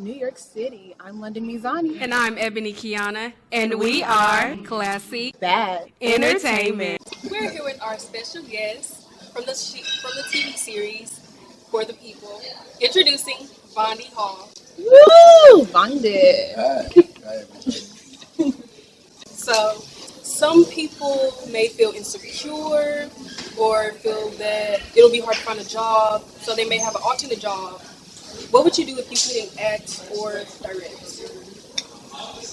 in New York City. I'm London Mizani. And I'm Ebony Kiana, and we are Classy Bad Entertainment. We're here with our special guest from the TV series For the People, introducing Vondie Hall. Woo! Vondie. Hi, everybody. So, some people may feel insecure or feel that it'll be hard to find a job, so they may have an alternate job. What would you do if you couldn't act or direct?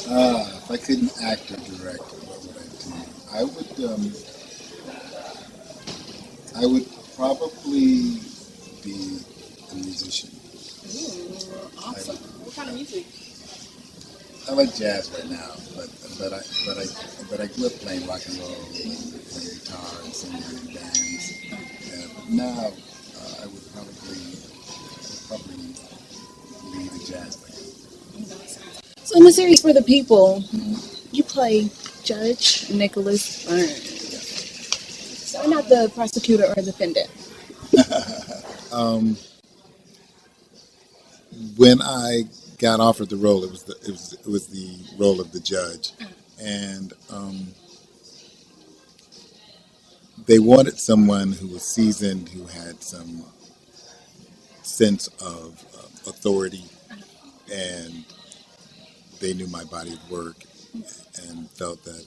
If I couldn't act or direct, what would I do? I would probably be a musician. Ooh, awesome. What kind of music? I like jazz right now, but I grew up playing rock and roll, and playing guitar and singing in bands. Now I would probably lead a jazz band. So in the series For the People, you play Judge Nicholas Burns. So you're not the prosecutor or defendant. When I got offered the role, it was the role of the judge, and they wanted someone who was seasoned, who had some sense of authority, and they knew my body of work and felt that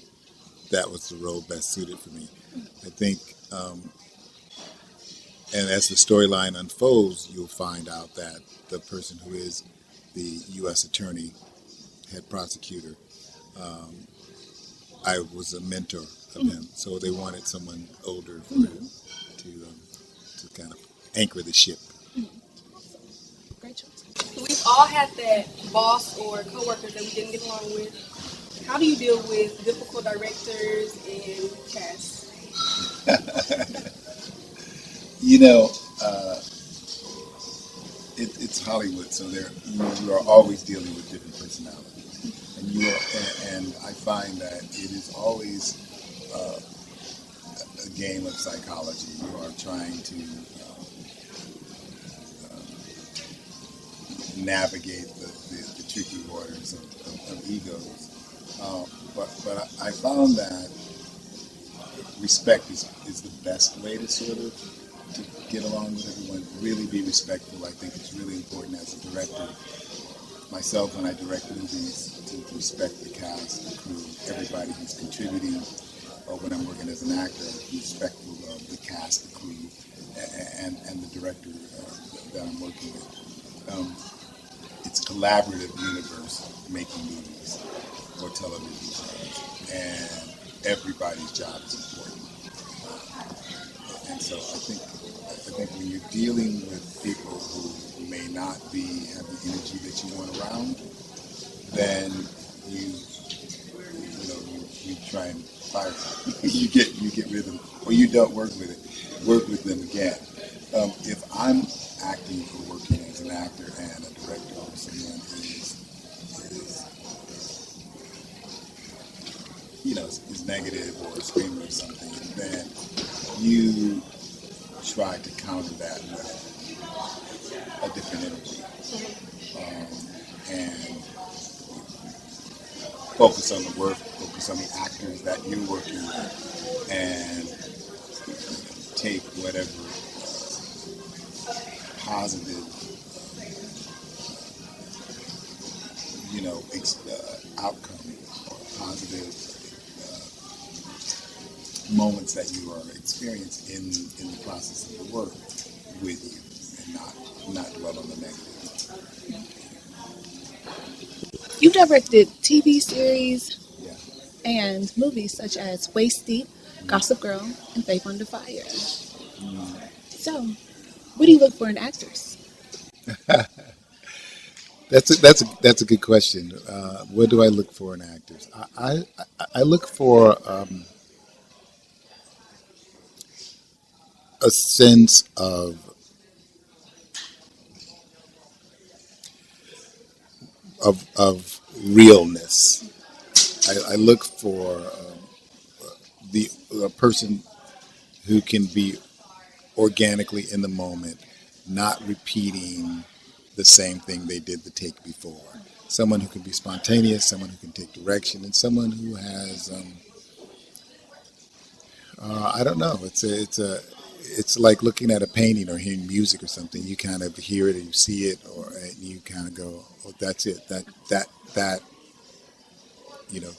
that was the role best suited for me. I think, and as the storyline unfolds, you'll find out that the person who is the U.S. attorney, head prosecutor, I was a mentor of him, so they wanted someone older for him to kind of anchor the ship. Great choice. We've all had that boss or coworkers that we didn't get along with. How do you deal with difficult directors and casts? It's Hollywood, so you are always dealing with different personalities, and I find that it is always a game of psychology. You are trying to navigate the tricky waters of egos, but I found that respect is the best way to sort of to get along with everyone. Really be respectful. I think it's really important as a director, myself when I direct movies, to respect the cast, the crew, everybody who's contributing, or when I'm working as an actor, be respectful of the cast, the crew, and the director that I'm working with. It's a collaborative universe making movies or television shows, and everybody's job is important. And so I think when you're dealing with people who may not have the energy that you want around, then you try and fire them. you get rid of them, or you don't work with them again. If I'm acting or working as an actor and a director, or someone is negative or a screamer or something, then you try to counter that with a different energy, and focus on the work, focus on the actors that you're working with, and take whatever positive, outcome or positive moments that you are experiencing in the process of the work with you, and not dwell on the negative. You've directed TV series Yeah. and movies such as Waist Deep, Gossip Girl, and Faith Under Fire. So, what do you look for in actors? That's a good question. What do I look for in actors? I look for a sense of realness. I look for a person who can be organically in the moment, not repeating the same thing they did the take before. Someone who can be spontaneous, someone who can take direction, and someone who has I don't know. It's like looking at a painting or hearing music or something. You kind of hear it or you see it, and you kind of go, "Oh, that's it. That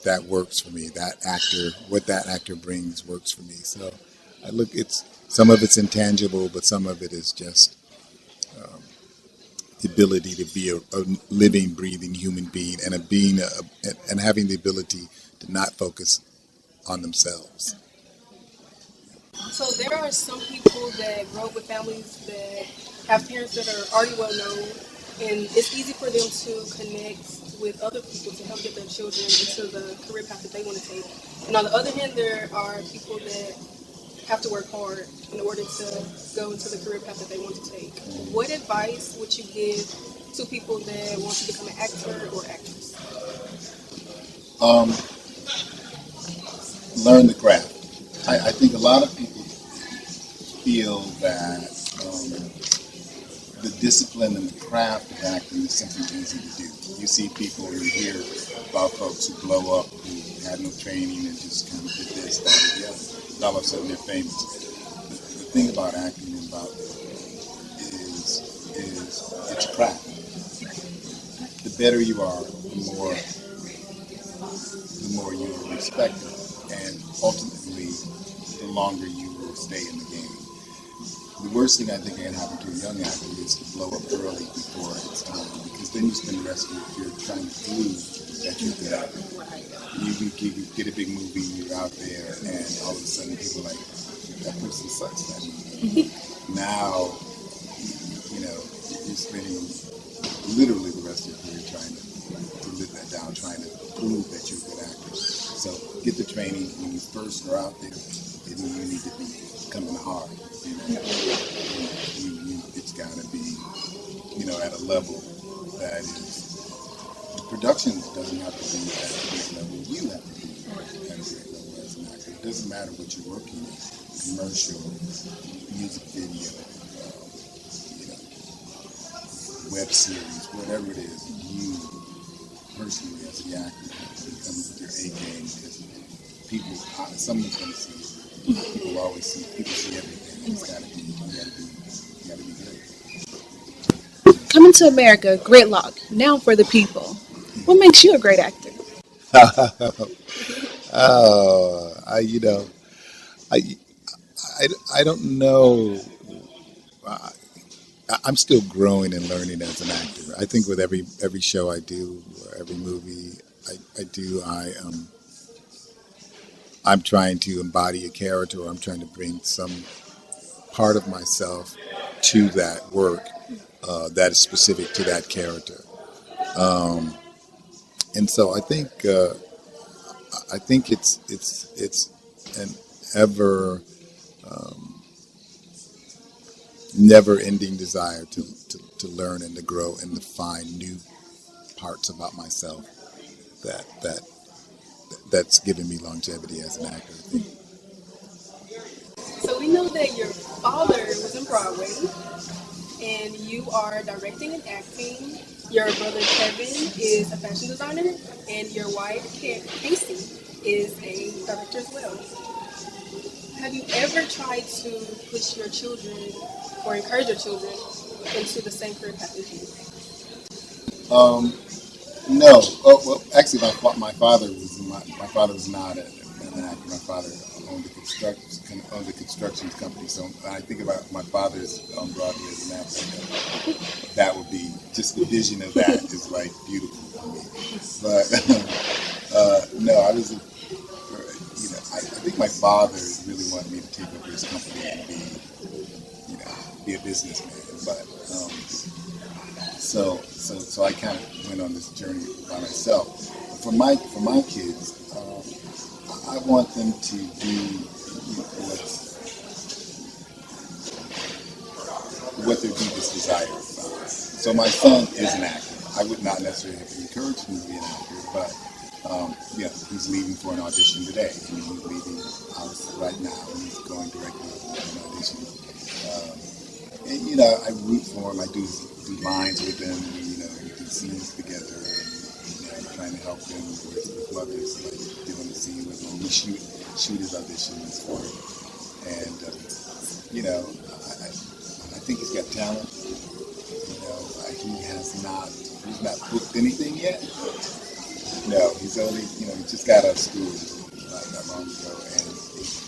that works for me. What that actor brings works for me." So I look. It's some of it's intangible, but some of it is just the ability to be a living, breathing human being, and and having the ability to not focus on themselves. So there are some people that grow up with families that have parents that are already well known, and it's easy for them to connect with other people to help get their children into the career path that they want to take. And on the other hand, there are people that have to work hard in order to go into the career path that they want to take. What advice would you give to people that want to become an actor or actress? Learn the craft. I think a lot of people feel that the discipline and the craft of acting is something easy to do. You see people, you hear about folks who blow up, who had no training and just kind of did this, that, and the other. And all of a sudden they're famous. The thing about acting is it's a craft. The better you are, the more you are respected, and ultimately, the longer you will stay in the game. The worst thing I think can happen to a young actor is to blow up early before it's time, because then you spend the rest of your career trying to prove that you're good at it. You get a big movie, you're out there, and all of a sudden people are like, that person sucks that movie. Now, you're spending literally the rest of your career trying to live that down, trying to prove that you're a good actor. So get the training when you first are out there. You need to be coming hard. It's got to be, at a level that is. The production doesn't have to be at a great level. You have to be at a great level as an actor. It doesn't matter what you're working in. Commercial, music video, web series, whatever it is. You personally, as the actor, have to come with your A game, because someone's going to see it. People always see. People see everything. It's got to be. You got to be good. Coming to America, gridlock, now for the people. What makes you a great actor? I don't know. I'm still growing and learning as an actor. I think with every show I do, or every movie I do, I'm trying to embody a character, or I'm trying to bring some part of myself to that work that is specific to that character. And so I think it's an ever never-ending desire to learn and to grow and to find new parts about myself that's given me longevity as an actor, I think. So we know that your father was in Broadway, and you are directing and acting. Your brother Kevin is a fashion designer, and your wife Casey is a director as well. Have you ever tried to push your children or encourage your children into the same career path as you? No. Oh, well, actually, my father was not an actor. My father owned the construction company. So when I think about my father's on Broadway as an actor, that would be just the vision of that is like beautiful for me. But no, I was. I think my father really wanted me to take over his company and be a businessman. But so I kind of went on this journey by myself. For my kids, I want them to do what their deepest desire is. So my son is an actor. I would not necessarily have encouraged him to be an actor, but he's leaving for an audition today. I mean, he's leaving out right now, and he's going directly to an audition. And I root for him. I do do lines with them, we do scenes together, and trying to help them with mothers, like doing the scene with them. We shoot his auditions for it, and I think he's got talent. He's not booked anything yet. No, he's only, he just got out of school not long ago, and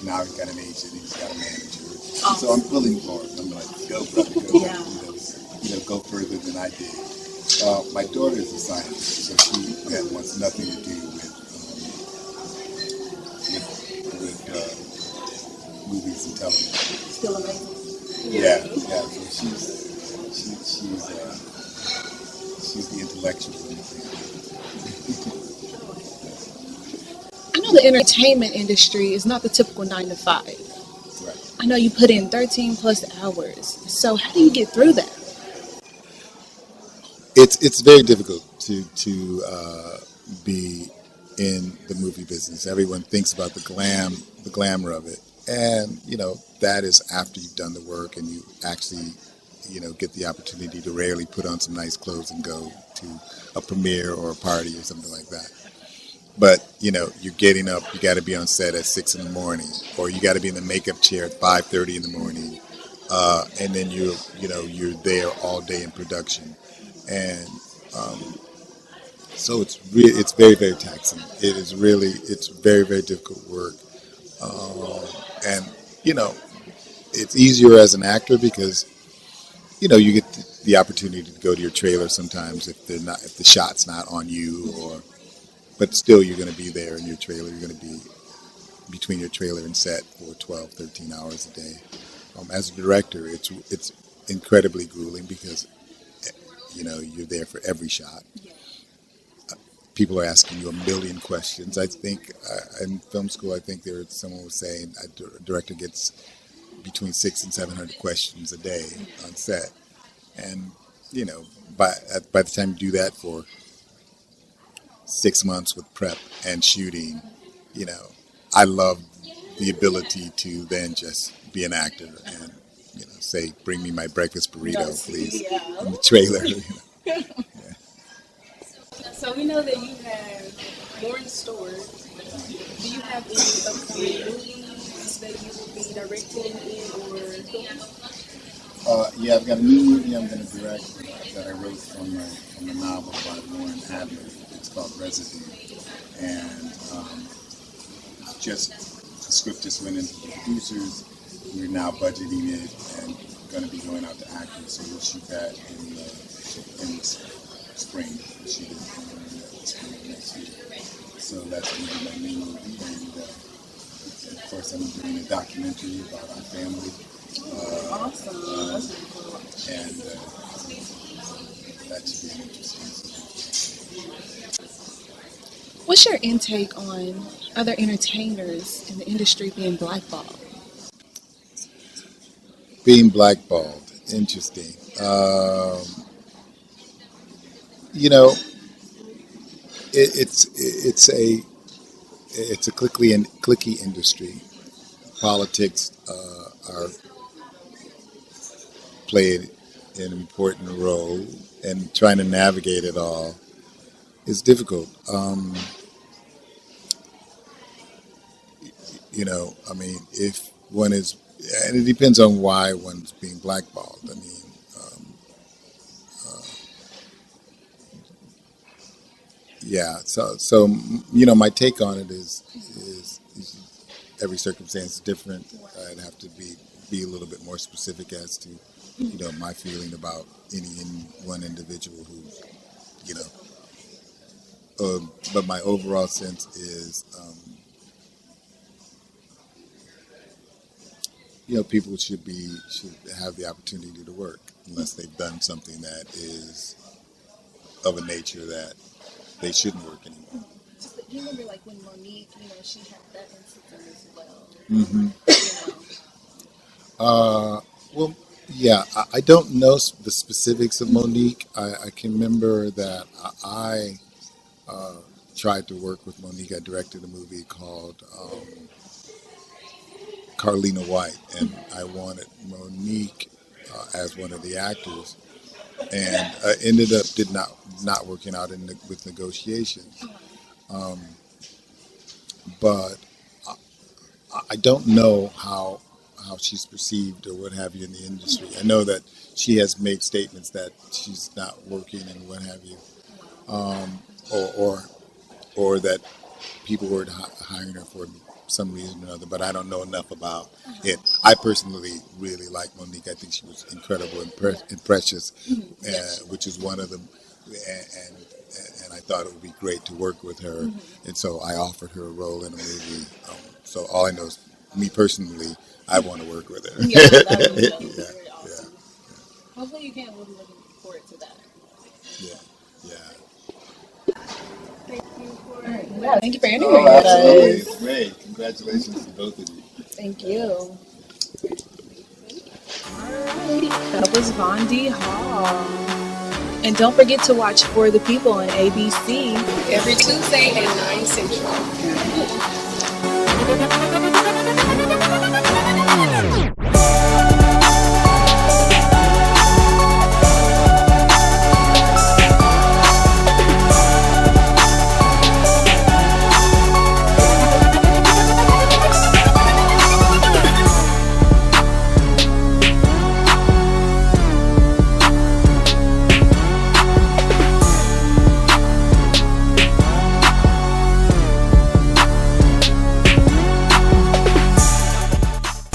now he's got an agent, he's got a manager. So I'm pulling for him. I'm like, go, brother, go, go further than I did. My daughter is a scientist, so that wants nothing to do with movies and television. Still amazing. Yeah. So she's the intellectual in the family. I know the entertainment industry is not the typical 9 to 5. Right. I know you put in 13 plus hours. So how do you get through that? It's very difficult to be in the movie business. Everyone thinks about the glamour of it, and that is after you've done the work and you actually get the opportunity to rarely put on some nice clothes and go to a premiere or a party or something like that. But you're getting up, you got to be on set at 6 in the morning, or you got to be in the makeup chair at 5:30 in the morning, and then you're there all day in production, and so it's very, very taxing. It's very, very difficult work, and it's easier as an actor because you get the opportunity to go to your trailer sometimes if the shot's not on you, but still you're going to be there in your trailer. You're going to be between your trailer and set for 12, 13 hours a day. As a director, it's incredibly grueling because you're there for every shot. People are asking you a million questions. I think in film school, someone was saying a director gets between 600 and 700 questions a day on set, and by the time you do that for 6 months with prep and shooting, I love the ability to then just be an actor and say, "Bring me my breakfast burrito, please," in the trailer. So we know that you have more in store. Do you have any upcoming movies that you will be directing in or filming? Yeah, I've got a new movie I'm going to direct that I wrote from a novel by Lauren Adler. It's called Residue, and the script just went into the producers. We're now budgeting it and going to be going out to actors. So we'll shoot that in the spring. We'll shoot it in the spring of next year. So that's going to be my new movie, and of course I'm doing a documentary about our family. Awesome. That's really cool. And that should be interesting. What's your intake on other entertainers in the industry being blackballed? Being blackballed, interesting. It's a clicky industry. Politics are played an important role, and trying to navigate it all is difficult. If one is, and it depends on why one's being blackballed. So my take on it is every circumstance is different. I'd have to be a little bit more specific as to my feeling about any one individual who but my overall sense is people should have the opportunity to work unless they've done something that is of a nature that they shouldn't work anymore. Do you remember when Monique, she had that incident as well? Mm-hmm. Well, yeah, I don't know the specifics of Monique. I can remember that I tried to work with Monique. I directed a movie called Carlina White, and I wanted Monique as one of the actors. and ended up not working out with negotiations. Um, but I don't know how she's perceived or what have you in the industry. I know that she has made statements that she's not working and what have you, um, or or that people were hiring her for some reason or another. But I don't know enough about it. I personally really like Monique. I think she was incredible and precious, which is one of them. And I thought it would be great to work with her, and so I offered her a role in a movie. So all I know is, me personally, I want to work with her. Yeah, that would be very awesome. Hopefully you can. We'll be looking forward to that. Yeah, yeah. Thank you for Yeah, thank you for Oh, interviewing with absolutely. us. Great. Congratulations to both of you. Thank you. Alright, that was Vondie Hall. And don't forget to watch For the People on ABC. every Tuesday at 9 Central.